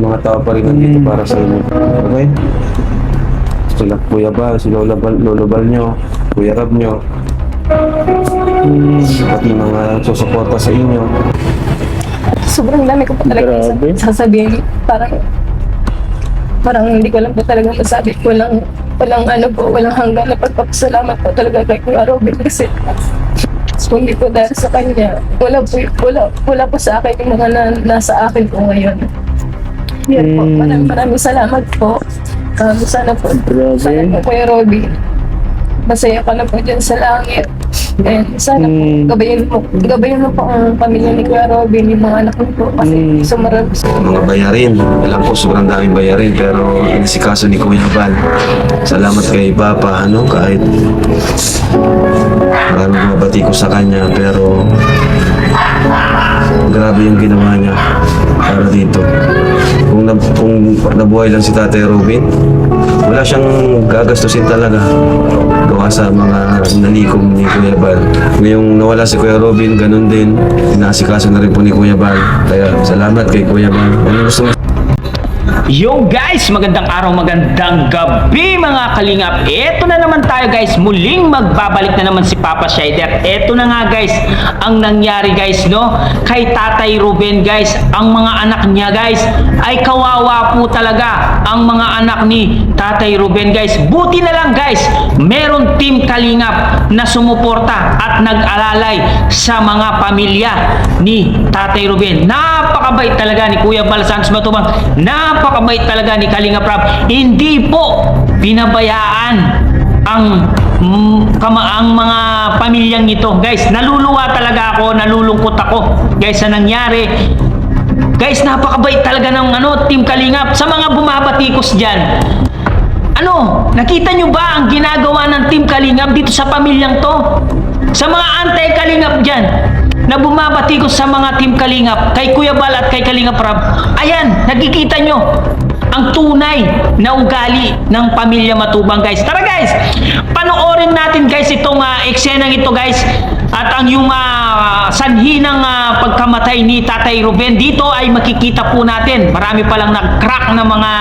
mga tao pa rin nandito para sa inyo. Okay? Sila Kuya Bal, si Lolo Bal nyo, Kuya Rab nyo, pati mga susuporta sa inyo. Sobrang dami ko po talaga Grabe. sasabihin. Parang hindi ko lang po talaga masabi. Walang hanggan na pagpapasalamat po talaga kay Kuya Robin kasi kung hindi po dahil sa kanya, wala po sa akin yung mga nasa akin po ngayon. Yan po, maraming salamat po. Sana po Kuya Robin, masaya ka na po dyan sa langit. And sana po, gabayan mo po ang pamilya ni Kuya Robin, yung mga anak mo po, kasi sumarap sa Mga bayarin, alam ko sobrang daming bayarin, pero inasikaso ni Kuya Bal. Salamat kay Papa, kahit maraming mabati ko sa kanya, pero grabe yung ginawa niya para dito. Kung nabuhay lang si Tatay Robin, wala siyang gagastusin talaga gawa sa mga nalikom ni Kuya Bal. Ngayong nawala si Kuya Robin, ganun din, inaasikaso na rin po ni Kuya Bal. Kaya salamat kay Kuya Bal. Ano gusto mo? Yo guys, magandang araw, magandang gabi mga kalingap. Eto na naman tayo guys, muling magbabalik na naman si Papa Shider. Eto na nga guys, ang nangyari guys kay Tatay Ruben guys. Ang mga anak niya guys, ay kawawa po talaga ang mga anak ni Tatay Ruben guys. Buti na lang guys, meron team kalingap na sumuporta at nag-alalay sa mga pamilya ni Tatay Ruben. Napakabait talaga ni Kuya Bal Santos Matubang. Napakabait talaga ni Kalingap Rab. Hindi po binabayaan ang mga pamilyang ito. Guys, naluluwa talaga ako, nalulungkot ako guys sa nangyari. Guys, napakabait talaga ng Team Kalingap sa mga bumabatikos diyan. Nakita nyo ba ang ginagawa ng Team Kalingap dito sa pamilyang to? Sa mga anti-Kalingap diyan na bumabatikos sa mga Team Kalingap, kay Kuya Bal at kay Kalingap Rab. Ayan, nakikita nyo ang tunay na ugali ng pamilya Matubang guys. Tara guys, panoorin natin guys itong eksenang ito guys, at ang yung sanhi ng pagkamatay ni Tatay Ruben. Dito ay makikita po natin marami palang nag-crack na mga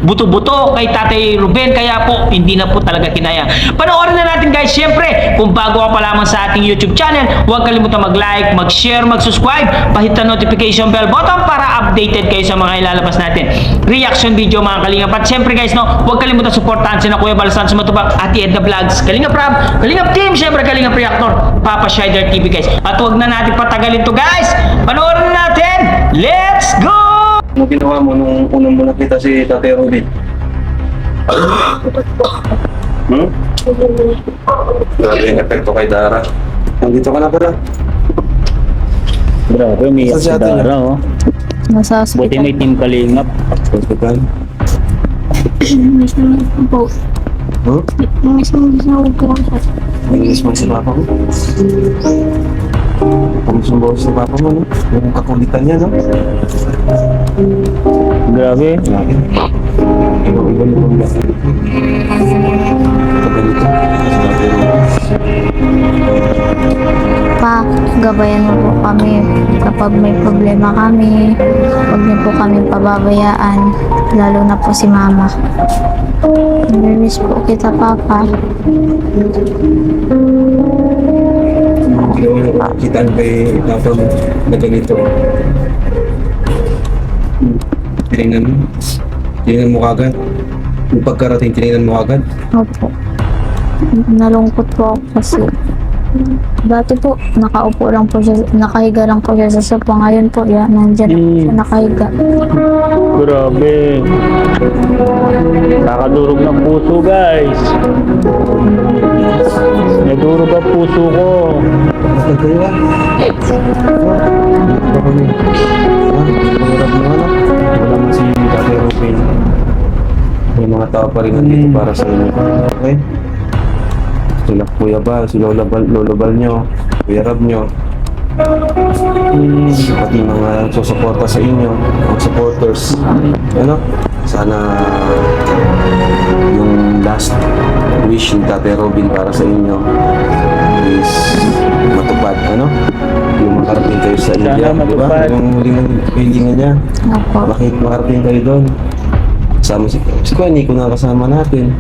buto-buto kay Tatay Ruben, kaya po hindi na po talaga kinaya. Panoorin na natin guys. Syempre, kung bago ka pa lamang sa ating YouTube channel, huwag kalimutan mag-like, mag-share, mag-subscribe, pahit ang notification bell button para updated kayo sa mga ilalabas natin reaction video mga Kalingap. At syempre guys, huwag kalimutan supportahan si Kuya Bal Santos Matubang, Ati Edna Vlogs, Kalingap Rab, Kalingap Team, syempre Kalingap Reactor, Papa Shider TV guys. At huwag na natin patagalin to guys, panoorin na natin. Let's go! Ano ginawa mo nung unang mo nakita si Tatay Robin? Grabe yung epekto kay Dara. Nandito ka na pala. Grabe, umiyak si Dara nasa Buti may Team Kalingap. Hospital. Miss naman po. Miss naman po siya. Nangis mo si Papa mo? Kamusta ang boses ni Papa mo, yung kakulitan niya, Grabe. Iba-iba naman ba? Kagalito. Pa, gabayan mo po kami kapag may problema kami. Huwag niyo po kami pababayaan, lalo na po si Mama. Namiss po kita, Papa. Yung kitaan kay Papa mo na ganito. Tinignan mo kagad. Yung pagkarating, tinignan mo kagad. Opo. Nalungkot po ako kasi dati po, nakaupo lang po siya, nakahiga lang po siya sa sofa. Ngayon po, nandyan po siya nakahiga. Grabe. Nakadurog ng puso guys. Nadurog ang puso ko. Nagkaya? Ito kami. Mahirap na wala man si Tatay Robin. May mga tao pa rin nandito para sa inyo. Okay? Sila Kuya Bal, si Lolo Bal nyo, Kuya Rab nyo, pati mga susuporta sa inyo, mga supporters. Sana yung last wish ni Tatay Robin para sa inyo is matupad, yung makarating kayo sa inyo. Sana matupad. Yung huling hilingan niya. Opo. Makarating kayo doon. Kasama si Kuya Nico na kasama natin.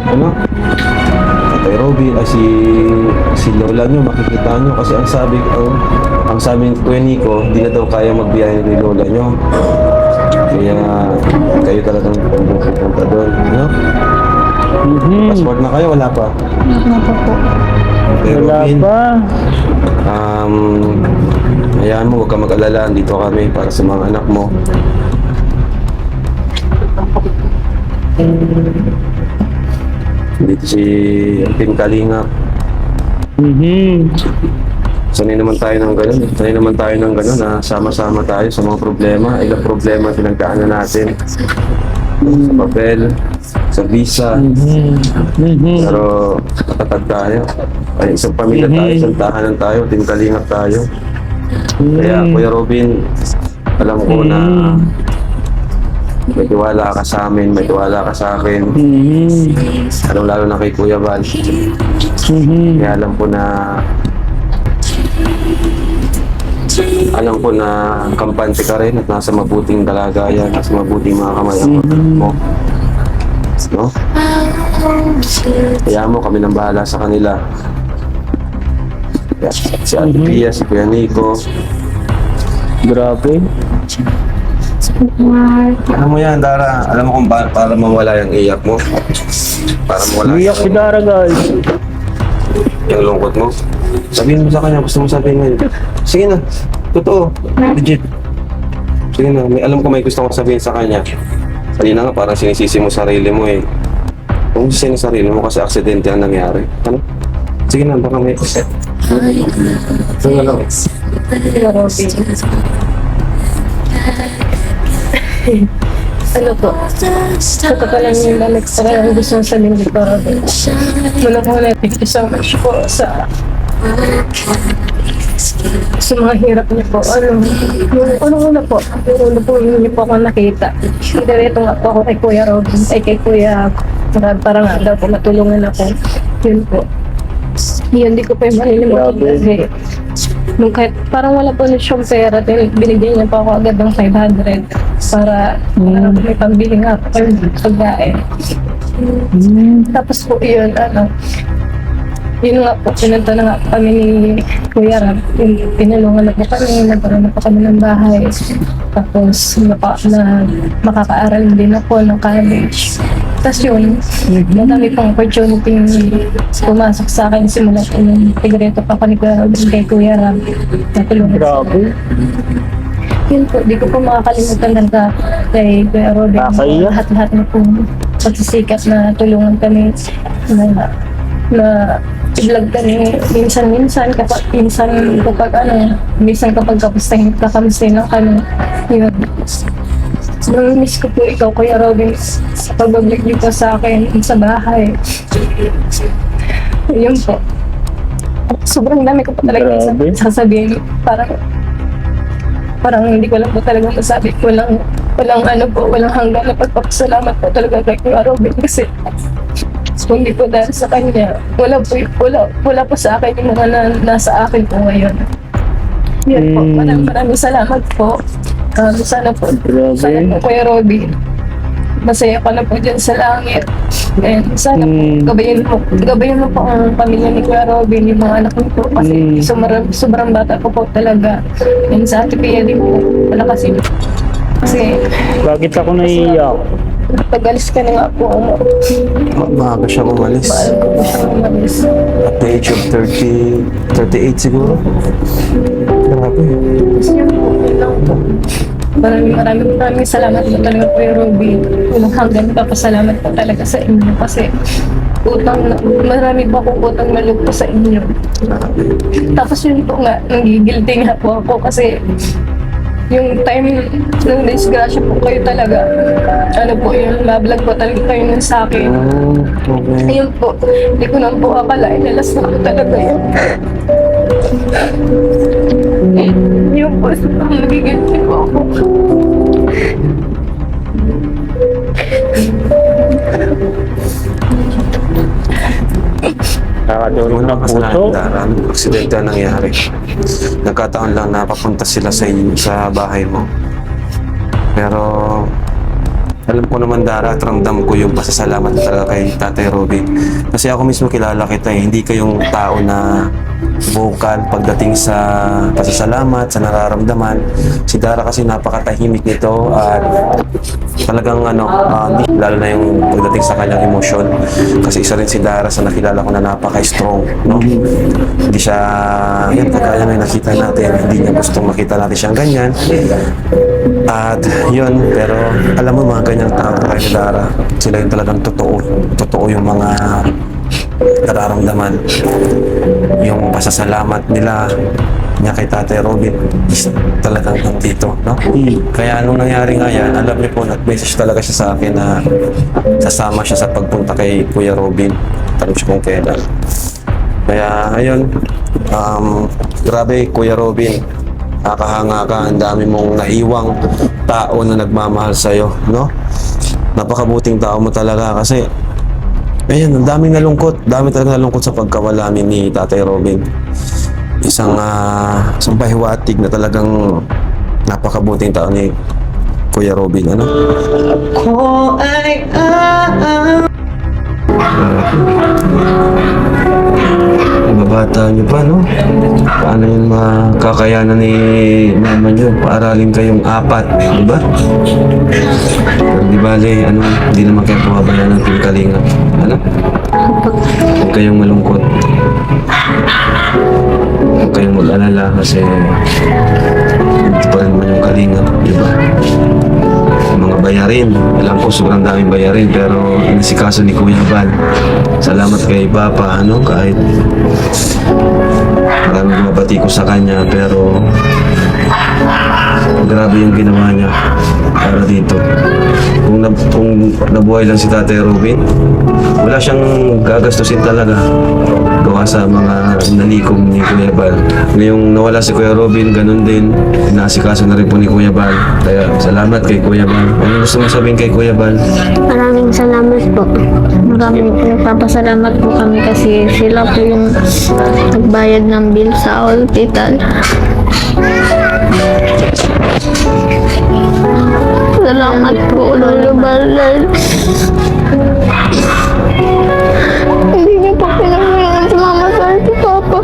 Ano? Tatay Robby, si Lola nyo, makikita nyo. Kasi ang sabi ni Kuya Nico, hindi na daw kaya magbiyahe ni Lola nyo. Kaya kayo talagang pupunta doon. Ano? Passport na kayo, wala pa? Ano po? Kuya Wala Robin, pa. hayaan mo, huwag ka mag-alala. Dito kami para sa mga anak mo. Dito si Team Kalingap. Sanay naman tayo ng gano'n. Sanay naman tayo ng gano'n na sama-sama tayo sa mga problema. Ilang problema pinagdaanan natin. Sa papel, sa visa. Pero natatag tayo. Ay, isang pamilya tayo, isang tahanan tayo, Team Kalingap tayo. Kaya Kuya Robin, alam ko na may tiwala ka sa amin, may tiwala ka sa akin. Lalo na kay Kuya Val. Kaya alam ko na kampante ka rin at nasa mabuting kalagayan, nasa mabuting mga kamay mo. No? Kaya mo, kami nang bahala sa kanila. Kaya, si Ate Pia, si Kuya Nico. Grabe. Alam mo yan, Dara. Alam mo kung para mawala yung iyak mo. Para mawala Iyak si Dara, guys. yung lungkot mo. Sabihin mo sa kanya, gusto mo sabihin ngayon. Sige na, totoo, legit. Sige na, alam ko may gusto kong sabihin sa kanya. Kanina nga, parang sinisisi mo sarili mo eh. Kung sisisi mo sarili mo kasi aksidente ang nangyari. Ano? Sige na, baka may... Sige na lang. Kuya Robin. Ano po? Sa lang yung lamig sa kanya gusto mong sabihin ni Kuya Robin. Muna thank you so much po sa mga hirap niyo po. Ano po? Yung hindi po ako nakita. Direto nga po ako kay Kuya Robin. Ay kay Kuya para nga daw po matulungan ako. Yun po. Yun, di ko pa yung malilimutan kasi nung kahit parang wala po na siyang pera, binigyan niya pa ako agad ng 500 para may pambili nga po kayo pagkain. Tapos po yun, yun nga po, pinunta na nga kami ni Kuya Rab. Pinalungan na po kami, nagkaroon na po kami ng bahay. Tapos makakaaral din ako ng college. Tapos yun, madami pang opportunity pumasok sa akin simula po nung tigreto pa ako ni Kuya Rab kay Kuya Rab. Natulungan sa Grabe. yun po, di ko po makakalimutan talaga kay Kuya Robin. Nakakaiyak. Lahat-lahat na po pagsisikat na tulungan kami na i-vlog kami minsan kapag kakamustahin lang kami. Yun. Miss ko po ikaw, Kuya Robin, sa pag-vlog niyo po sa akin sa bahay. Yun po. Sobrang dami ko po talaga Grabe. sasabihin. Parang hindi ko lang po talaga masabi. Walang hanggan na pagpapasalamat po talaga kay Kuya Robin kasi kung hindi po dahil sa kanya, wala po sa akin yung mga nasa akin po ngayon. Yan po, maraming salamat po. Sana po Kuya Robin, masaya ka na po dyan sa langit. And sana po, gabayan mo po ang pamilya ni Kuya Robin, yung mga anak ko po, kasi sobrang bata ko po talaga. And sa Ate Pia din po, palakasin. Kasi, Bakit ako naiiyak? pag-alis ka na nga po, Maaga siya umalis. maalam ko po siya umalis. At the age of 38 siguro. Grabe. Yun lang po. Maraming salamat po talaga po yung Ruby. Unang hanggang papasalamat po talaga sa inyo kasi marami po akong utang na loob po sa inyo. Tapos yun po nga, nagigilty nga po ako kasi yung time ng disgrasya po kayo talaga, yung mablog po talaga kayo nun sa akin. Okay. Ayun po, hindi ko naman po akala, inalas na po talaga yun. Yun po, nagigilty po ako. Nakakadulong ng puso. Kasalanan, aksidente ang nangyari. Nagkataon lang na papunta sila sa bahay mo. Pero alam ko naman, Dara, at ramdam ko yung pasasalamat talaga kay Tatay Robin. Kasi ako mismo kilala kita eh. Hindi ka yung tao na vocal pagdating sa pasasalamat, sa nararamdaman. Si Dara kasi napakatahimik nito at talagang lalo na yung pagdating sa kanyang emosyon. Kasi isa rin si Dara sa nakilala ko na napaka-strong, no? Hindi siya, yan, kagaya na yung nakita natin, hindi niya gustong makita natin siyang ganyan. At yun, pero alam mo mga ganyang tao kay ni Dara, sila yung talagang totoo yung mga nararamdaman, yung pasasalamat nila niya kay Tatay Robin is talagang nandito, no? Kaya nung nangyari nga yan, alam niyo po, nag-message talaga siya sa akin na sasama siya sa pagpunta kay Kuya Robin. Tanong siya kung kailan. Kaya ayun, grabe Kuya Robin, nakahanga ka, ang dami mong naiwang tao na nagmamahal sa'yo, no? Napakabuting tao mo talaga kasi ayun, ang daming nalungkot. Dami talagang nalungkot sa pagkawala ni Tatay Robin. Isang pahiwatig na talagang napakabuting tao ni Kuya Robin, ano? Babata niyo pa, no? Paano yun makakayanan ni mama niyo? Paaralin kayong apat, di ba? Pero di bale, hindi naman kayo pumabayaan ng Team Kalingap. Ano? Huwag kayong malungkot. Huwag kayong mag-alala kasi hindi pa rin naman yung Kalingap, di ba? Yung mga bayarin, alam ko sobrang daming bayarin, pero inasikaso ni Kuya Val. Salamat kay Papa, kahit maraming mabati ko sa kanya, pero grabe yung ginawa niya para dito. Kung nabuhay lang si Tatay Robin, wala siyang gagastusin talaga gawa sa mga nalikom ni Kuya Val. Ngayong nawala si Kuya Robin, ganun din, inaasikaso na rin po ni Kuya Val. Kaya salamat kay Kuya Val. Ano gusto mo sabihin kay Kuya Val? Maraming salamat po. Maraming nagpapasalamat po kami kasi sila po yung nagbayad ng bill sa hospital. Salamat po, Lolo Balal. Hindi niyo po pinabayaan si Mama sa si Papa.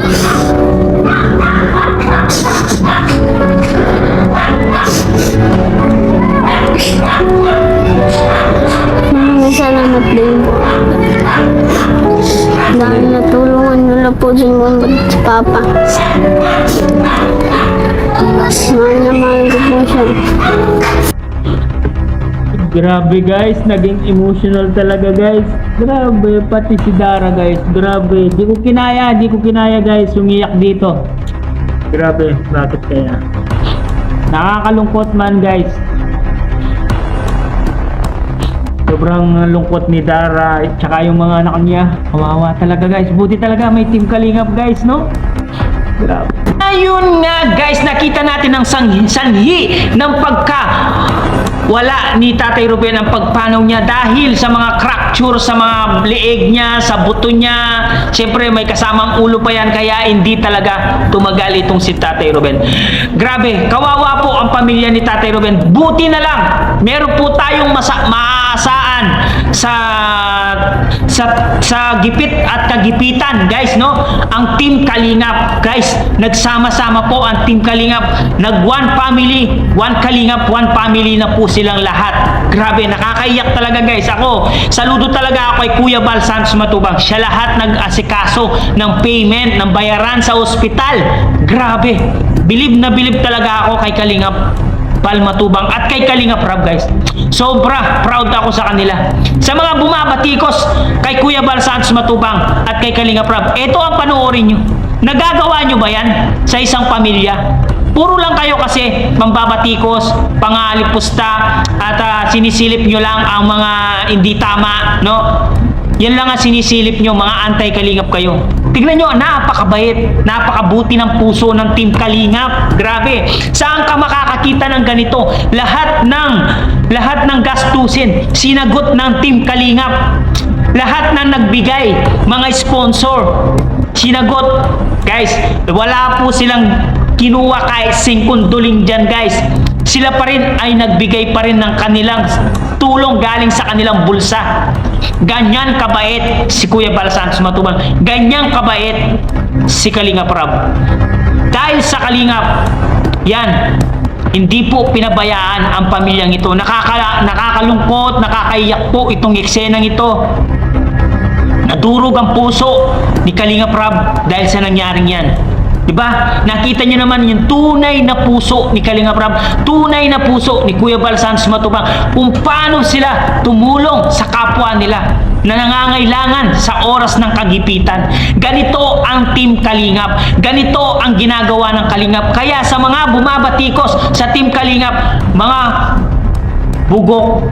Maraming salamat din. Dahil natulungan niyo na po si Mama at si Papa. Mahal na mahal ko po siya. Grabe guys, naging emotional talaga guys. Grabe, pati si Dara guys. Grabe, di ko kinaya guys, umiyak dito. Grabe, bakit kaya? Nakakalungkot man guys. Sobrang lungkot ni Dara, tsaka yung mga anak niya. Kawawa talaga guys. Buti talaga may Team Kalingap guys, no? Grabe. Ayun nga guys, nakita natin ang sanhi ng wala ni Tatay Ruben ang pagpanaw niya dahil sa mga fracture sa mga leeg niya, sa buto niya. Siyempre may kasamang ulo pa yan, kaya hindi talaga tumagal itong si Tatay Ruben. Grabe, kawawa po ang pamilya ni Tatay Ruben. Buti na lang, meron po tayong maaasaan sa gipit at kagipitan guys, no? Ang Team Kalingap guys, nagsama-sama po ang Team Kalingap, nag one family, one Kalingap, one family na po silang lahat. Grabe, nakakaiyak talaga guys. Ako, saludo talaga ako kay Kuya Val Santos Matubang. Siya lahat nag-asikaso ng payment, ng bayaran sa ospital. Grabe, bilib na bilib talaga ako kay Kalingap Val Matubang at kay Kalingap Rab guys. Sobra proud ako sa kanila. Sa mga bumabatikos kay Kuya Val Santos Matubang at kay Kalingap Rab, ito ang panoorin nyo. Nagagawa nyo ba yan sa isang pamilya? Puro lang kayo kasi mambabatikos, pangalipusta, at sinisilip nyo lang ang mga hindi tama, no? Yan lang ang sinisilip nyo, mga anti-Kalingap kayo. Tignan nyo, napakabait, napakabuti ng puso ng Team Kalingap. Grabe, saan ka makakakita ng ganito? Lahat ng gastusin, sinagot ng Team Kalingap. lahat na nagbigay, mga sponsor, sinagot. Guys, wala po silang kinuha kahit singkunduling dyan guys. Sila pa rin ay nagbigay pa rin ng kanilang tulong galing sa kanilang bulsa. Ganyan kabait si Kuya Bal Santos Matubang. Ganyan kabait si Kalingap Rab. Dahil sa Kalingap, yan, hindi po pinabayaan ang pamilyang ito. Nakakalungkot, nakakaiyak po itong eksenang ito. Nadurog ang puso ni Kalingap Rab dahil sa nangyaring yan. Diba? Nakita nyo naman yung tunay na puso ni Kalingap Rab, tunay na puso ni Kuya Bal Santos Matubang, kung paano sila tumulong sa kapwa nila na nangangailangan sa oras ng kagipitan. Ganito ang Team Kalingap. Ganito ang ginagawa ng Kalingap. Kaya sa mga bumabatikos sa Team Kalingap, mga bugok,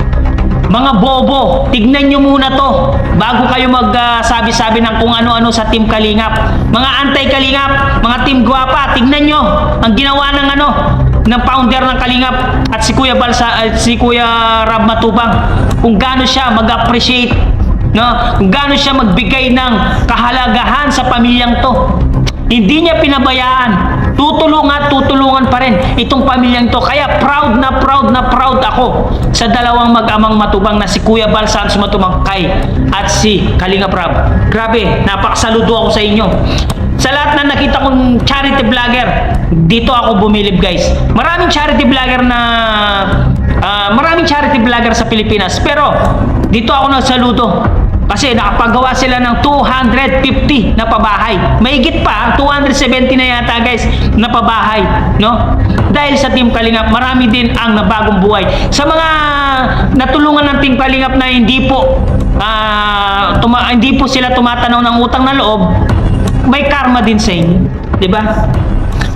mga bobo, tignan nyo muna to bago kayo magsabi-sabi ng kung ano-ano sa Team Kalingap. Mga anti-Kalingap, mga Team Guwapa, tignan nyo ang ginawa ng founder ng Kalingap at si Kuya Rab Matubang, kung gaano siya mag-appreciate, no? Kung gaano siya magbigay ng kahalagahan sa pamilyang to. Hindi niya pinabayaan. Tutulungan pa rin itong pamilyang to. Kaya proud na proud ako sa dalawang mag-amang Matubang na si Kuya Bal Santos Matubang kay at si Kalingap Rab. Grabe, napakasaludo ako sa inyo. Sa lahat na nakita kong charity vlogger, dito ako bumilib guys. Maraming charity vlogger sa Pilipinas, pero dito ako nagsaludo. Kasi nakapagawa sila ng 250 na pabahay. Mahigit pa, 270 na yata guys, na pabahay, no? Dahil sa Team Kalingap, marami din ang nabagong buhay. Sa mga natulungan ng Team Kalingap na hindi po sila tumatanaw ng utang na loob, may karma din sa inyo, 'di ba?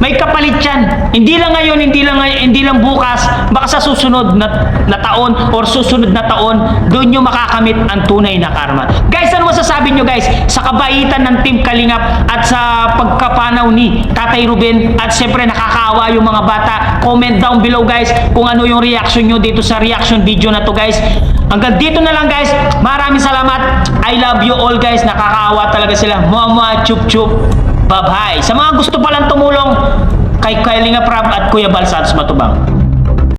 May kapalit yan. Hindi lang ngayon, hindi lang bukas, baka sa susunod na taon or susunod na taon, doon nyo makakamit ang tunay na karma. Guys, ano masasabi nyo guys sa kabaitan ng Team Kalingap at sa pagkapanaw ni Tatay Ruben, at siyempre nakakaawa yung mga bata? Comment down below guys kung ano yung reaction nyo dito sa reaction video na to guys. Hanggang dito na lang guys. Maraming salamat. I love you all guys. Nakakaawa talaga sila. Mama, chup chup. Bye-bye. Sa mga gusto palang tumulong kay Kalingap Rab at Kuya Bal Santos Matubang,